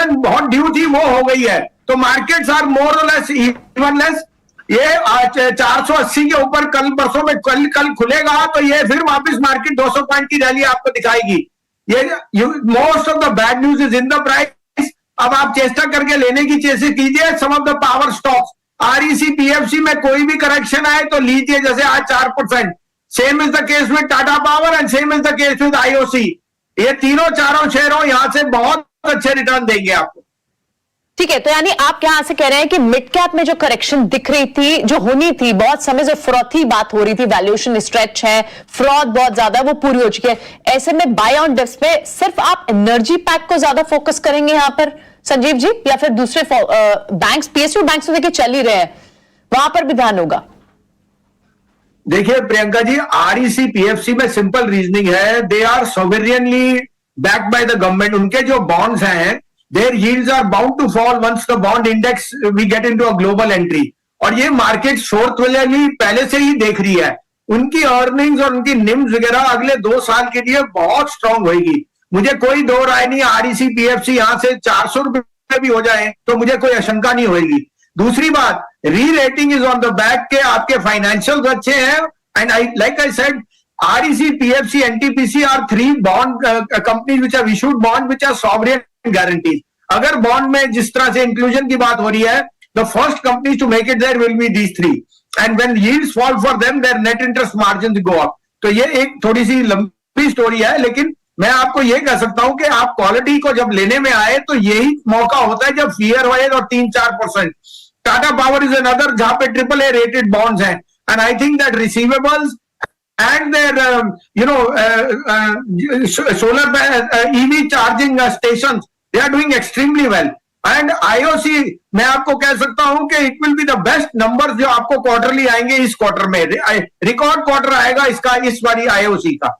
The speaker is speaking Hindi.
करेक्शन बहुत ड्यू थी वो हो गई है, तो मार्केट्स आर मोर और लेस इवनलेस। ये 480 के ऊपर कल परसों में कल खुलेगा तो ये फिर वापस मार्केट 200 पॉइंट की रैली आपको दिखाएगी। ये most of the bad news is in the price. अब आप चेष्टा करके लेने की चेष्टा कीजिए some of the power stocks. REC PFC में कोई भी करेक्शन आए तो लीजिए, जैसे आज 4%। Same is the case with Tata power and same is the case with IOC. ये तीनों चारों शेयरों यहां से बहुत अच्छे रिटर्न देंगे आपको। ठीक है, तो यानी आप यहां से कह रहे हैं कि मिड कैप में जो करेक्शन दिख रही थी, जो होनी थी, बहुत समय से फ्रॉथी बात हो रही थी, वैल्यूएशन स्ट्रेच है, फ्रॉड बहुत ज्यादा, वो पूरी हो चुकी है। ऐसे में बाय ऑन डिप्स पे सिर्फ आप एनर्जी पैक को ज्यादा फोकस करेंगे यहां पर संजीव जी, या फिर दूसरे बैंक्स, पीएसयू बैंक्स तो देखिए चल ही रहे हैं, वहां पर भी ध्यान होगा? देखिए प्रियंका जी, आरईसी पीएफसी में सिंपल रीजनिंग है, they are sovereignly backed by the government. उनके जो बॉन्ड्स हैं, their yields are bound to fall once the bond index we get into a global entry। और ये मार्केट शॉर्ट पहले से ही देख रही है। उनकी अर्निंग्स और उनकी निम्स वगैरह अगले 2 साल के लिए बहुत स्ट्रांग होगी। मुझे कोई दो राय नहीं, आरईसी पीएफसी यहां से 400 रुपए भी हो जाए तो मुझे कोई आशंका नहीं होगी। दूसरी बात, री rating is on the back के आपके फाइनेंशियल अच्छे हैं, and like I said REC, PFC, NTPC are 3 bond companies which have issued bond which are sovereign guarantees। अगर बॉन्ड में जिस तरह से इंक्लूजन की बात हो रही है, the first companies to make it there will be these 3, and when yields fall for them their net interest margins go up। तो ये एक थोड़ी सी लंबी स्टोरी है, लेकिन मैं आपको ये कह सकता हूं कि आप क्वालिटी को जब लेने में आए तो यही मौका होता है जब फियर होए और 3-4%। टाटा पावर इज अनदर जहां पे AAA रेटेड बॉन्ड्स हैं, and I think that receivables and their solar EV charging stations, they are doing extremely well। and IOC मैं आपको कह सकता हूं कि it will be the best numbers जो आपको क्वार्टरली आएंगे इस क्वार्टर में। रिकॉर्ड क्वार्टर आएगा इसका इस बारी IOC का।